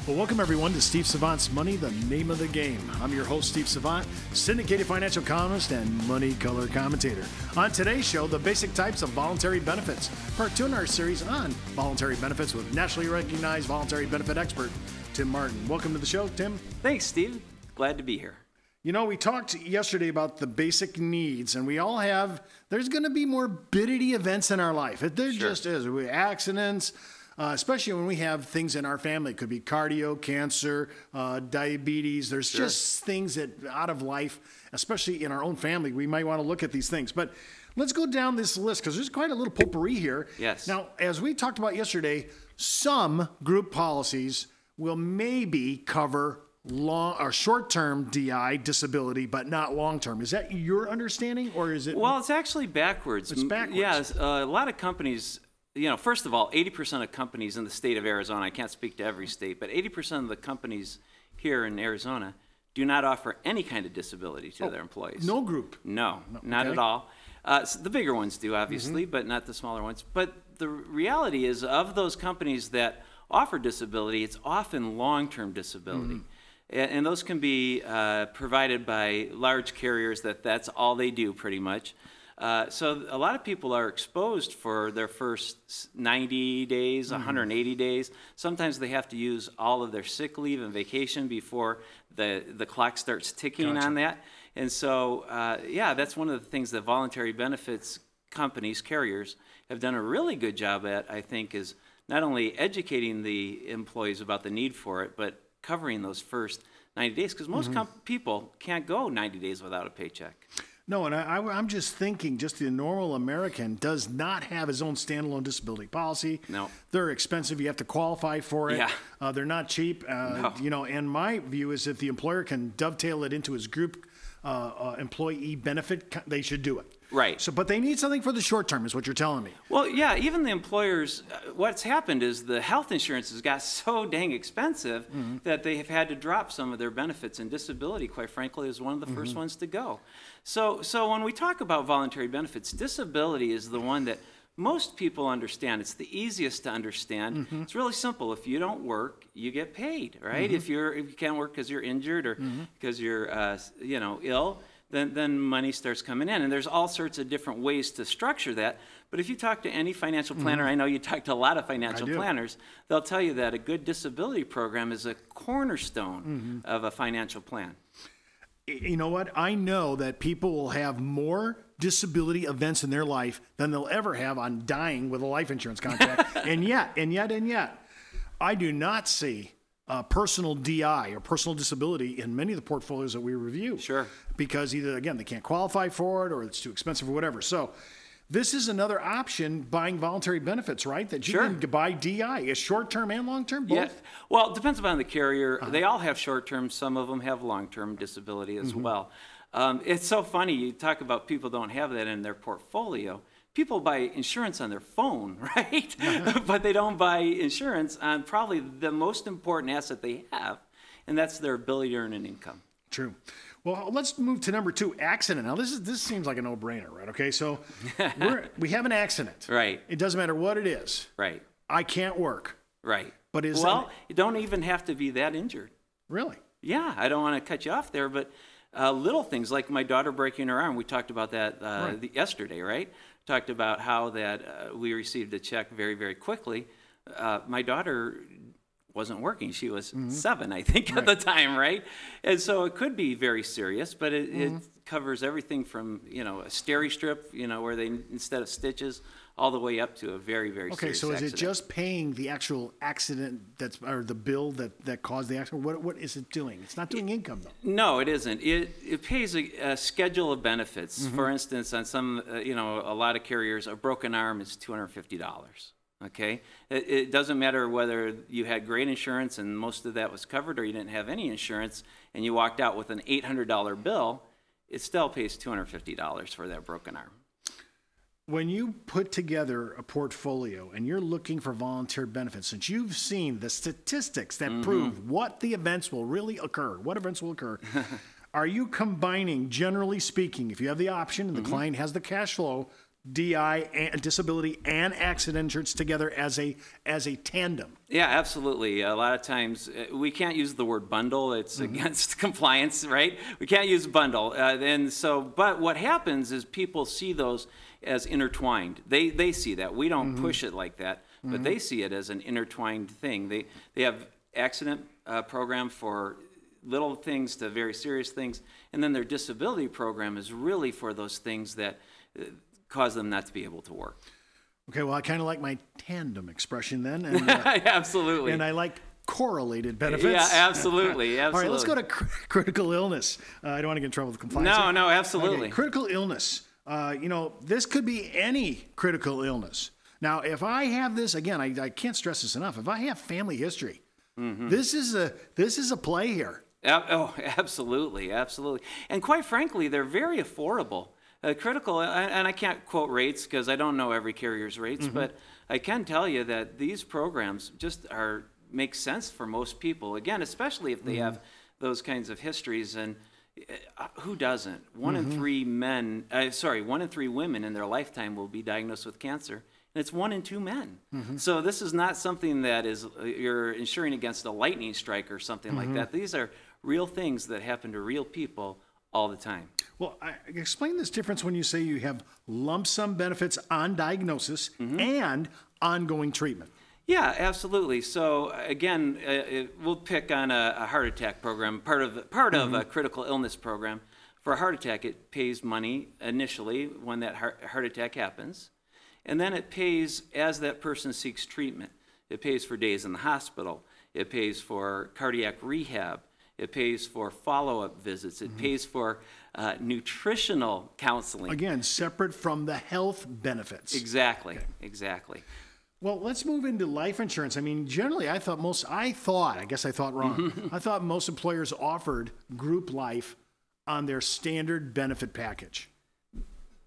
Well, welcome everyone to Steve Savant's Money, the name of the game. I'm your host, Steve Savant, syndicated financial columnist and money color commentator. On today's show, the basic types of voluntary benefits. Part 2 in our series on voluntary benefits with nationally recognized voluntary benefit expert, Tim Martin. Welcome to the show, Tim. Thanks, Steve. Glad to be here. You know, we talked yesterday about the basic needs, and we all have, there's going to be morbidity events in our life. There just is. Accidents, especially when we have things in our family. It could be cardio, cancer, diabetes. There's just things that out of life, especially in our own family, we might want to look at these things. But let's go down this list because there's quite a little potpourri here. Yes. Now, as we talked about yesterday, some group policies will maybe cover long or short-term DI disability, but not long-term. Is that your understanding, or is it? Well, it's actually backwards. It's backwards. Yeah, a lot of companies. You know, first of all, 80% of companies in the state of Arizona, I can't speak to every state, but 80% of the companies here in Arizona do not offer any kind of disability to their employees. No group? No, not at all. So the bigger ones do, obviously, but not the smaller ones. But the reality is, of those companies that offer disability, it's often long-term disability. And those can be provided by large carriers that's all they do pretty much. So a lot of people are exposed for their first 90 days, 180 days. Sometimes they have to use all of their sick leave and vacation before the clock starts ticking on that. And so, yeah, that's one of the things that voluntary benefits companies, carriers, have done a really good job at, I think, is not only educating the employees about the need for it, but covering those first 90 days, because most people can't go 90 days without a paycheck. No, and I'm just thinking, just the normal American does not have his own standalone disability policy. No. They're expensive. You have to qualify for it. Yeah. They're not cheap. No. You know, and my view is if the employer can dovetail it into his group employee benefit, they should do it. Right. So, but they need something for the short term, is what you're telling me. Well, yeah, even the employers, what's happened is the health insurance has got so dang expensive that they have had to drop some of their benefits, and disability, quite frankly, is one of the first ones to go. So when we talk about voluntary benefits, disability is the one that most people understand. It's the easiest to understand. It's really simple. If you don't work, you get paid, right? If you can't work because you're injured or because you're ill, then money starts coming in. And there's all sorts of different ways to structure that. But if you talk to any financial planner, I know you talk to a lot of financial planners, they'll tell you that a good disability program is a cornerstone of a financial plan. You know what? I know that people will have more disability events in their life than they'll ever have on dying with a life insurance contract. and yet, I do not see personal DI or personal disability in many of the portfolios that we review. Sure. Because either, again, they can't qualify for it or it's too expensive or whatever. So this is another option, buying voluntary benefits, right? That you can buy DI. Is short-term and long-term, both? Yeah. Well, it depends upon the carrier. They all have short-term. Some of them have long-term disability as well. It's so funny. You talk about people don't have that in their portfolio. People buy insurance on their phone, right? But they don't buy insurance on probably the most important asset they have, and that's their ability to earn an income. True. Well, let's move to number 2, accident. Now, this seems like a no-brainer, right? Okay, so we have an accident. Right. It doesn't matter what it is. Right. I can't work. Right. But you don't even have to be that injured. Really? Yeah, I don't want to cut you off there, but little things like my daughter breaking her arm, we talked about that yesterday, right? Talked about how that we received a check very, very quickly. My daughter wasn't working. She was 7, I think, at the time, right? And so it could be very serious, but it covers everything from, a steri strip, where they, instead of stitches, all the way up to a very, very serious accident. Okay, so is it just paying the actual accident or the bill that caused the accident? What is it doing? It's not doing income, though. No, it isn't. It pays a schedule of benefits. For instance, on some, a lot of carriers, a broken arm is $250. Okay? It doesn't matter whether you had great insurance and most of that was covered or you didn't have any insurance and you walked out with an $800 bill, it still pays $250 for that broken arm. When you put together a portfolio and you're looking for voluntary benefits, since you've seen the statistics that prove what the events will really occur, what events will occur, are you combining, generally speaking, if you have the option and the client has the cash flow DI and disability and accident insurance together as a tandem. Yeah, absolutely. A lot of times we can't use the word bundle. It's against compliance, right? We can't use bundle. But what happens is people see those as intertwined. They see that. We don't push it like that, but they see it as an intertwined thing. They have accident program for little things to very serious things, and then their disability program is really for those things that cause them not to be able to work. Okay, well, I kind of like my tandem expression then. And, absolutely. And I like correlated benefits. Yeah, absolutely. All right, let's go to critical illness. I don't want to get in trouble with compliance. No, absolutely. Okay, critical illness. This could be any critical illness. Now, if I have this, again, I can't stress this enough. If I have family history, this is a play here. Oh, absolutely. And quite frankly, they're very affordable. Critical, and I can't quote rates because I don't know every carrier's rates, but I can tell you that these programs just make sense for most people. Again, especially if they have those kinds of histories. And who doesn't? 1 in 3 women in their lifetime will be diagnosed with cancer. And it's 1 in 2 men. So this is not something that you're insuring against a lightning strike or something like that. These are real things that happen to real people all the time. Well, explain this difference when you say you have lump sum benefits on diagnosis and ongoing treatment. Yeah, absolutely. So again, we'll pick on a heart attack program, part of a critical illness program. For a heart attack, it pays money initially when that heart attack happens, and then it pays as that person seeks treatment. It pays for days in the hospital. It pays for cardiac rehab. It pays for follow-up visits. It pays for nutritional counseling. Again, separate from the health benefits. Exactly. Well, let's move into life insurance. I mean, generally, I thought I guess I thought wrong. I thought most employers offered group life on their standard benefit package.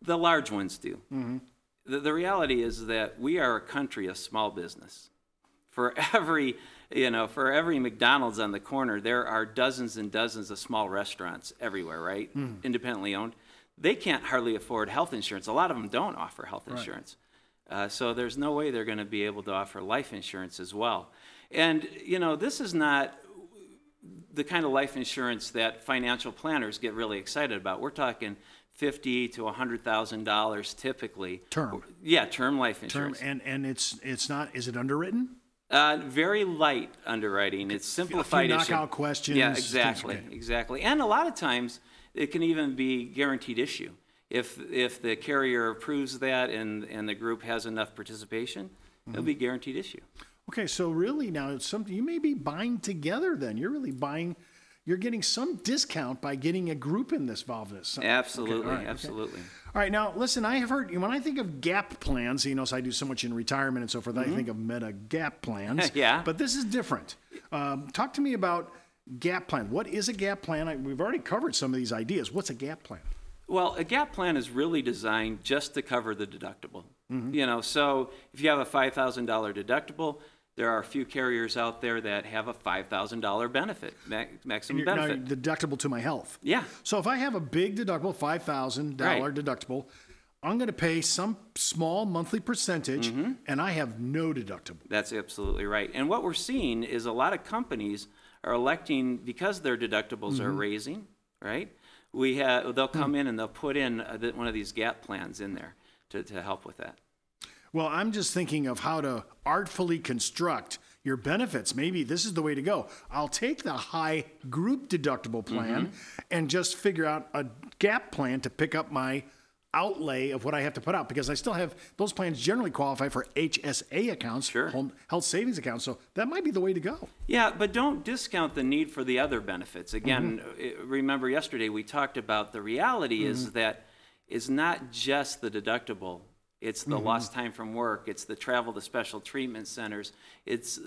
The large ones do. The reality is that we are a country of small business. For every McDonald's on the corner, there are dozens and dozens of small restaurants everywhere, right? Independently owned. They can't hardly afford health insurance. A lot of them don't offer health insurance. So there's no way they're going to be able to offer life insurance as well. And, this is not the kind of life insurance that financial planners get really excited about. We're talking $50,000 to $100,000 typically. Term. Yeah, term life insurance. Term, and it's not, is it underwritten? Very light underwriting. It's simplified. A few knockout questions. Yeah, exactly. And a lot of times it can even be guaranteed issue. If the carrier approves that and the group has enough participation, it'll be guaranteed issue. Okay, so really now it's something you may be buying together then. You're getting some discount by getting a group in this involved. Absolutely, okay, absolutely. Okay. All right, now listen, I have heard, when I think of gap plans, so I do so much in retirement and so forth, I think of meta gap plans. Yeah. But this is different. Talk to me about gap plan. What is a gap plan? We've already covered some of these ideas. What's a gap plan? Well, a gap plan is really designed just to cover the deductible. So if you have a $5,000 deductible, there are a few carriers out there that have a $5,000 benefit, maximum benefit. Now, deductible to my health. Yeah. So if I have a big deductible, $5,000 deductible, I'm going to pay some small monthly percentage, and I have no deductible. That's absolutely right. And what we're seeing is a lot of companies are electing, because their deductibles are raising, right? They'll come in and they'll put in one of these gap plans in there to help with that. Well, I'm just thinking of how to artfully construct your benefits. Maybe this is the way to go. I'll take the high group deductible plan and just figure out a gap plan to pick up my outlay of what I have to put out, because I still have those plans generally qualify for HSA accounts, home health savings accounts. So that might be the way to go. Yeah, but don't discount the need for the other benefits. Again, remember yesterday we talked about the reality is that it's not just the deductible. It's the lost time from work. It's the travel to special treatment centers. It's,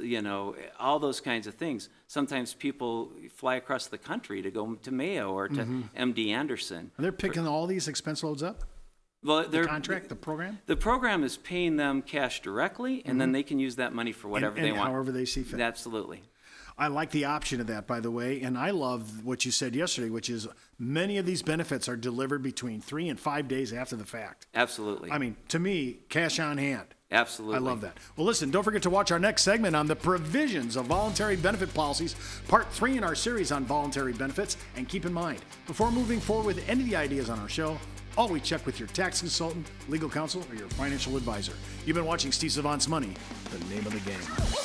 all those kinds of things. Sometimes people fly across the country to go to Mayo or to MD Anderson. And they're picking all these expense loads up? Well, the contract, the program? The program is paying them cash directly, and then they can use that money for whatever they want. However they see fit. Absolutely. I like the option of that, by the way, and I love what you said yesterday, which is many of these benefits are delivered between 3 and 5 days after the fact. Absolutely. I mean, to me, cash on hand. Absolutely. I love that. Well, listen, don't forget to watch our next segment on the provisions of voluntary benefit policies, part 3 in our series on voluntary benefits. And keep in mind, before moving forward with any of the ideas on our show, always check with your tax consultant, legal counsel, or your financial advisor. You've been watching Steve Savant's Money, the name of the game.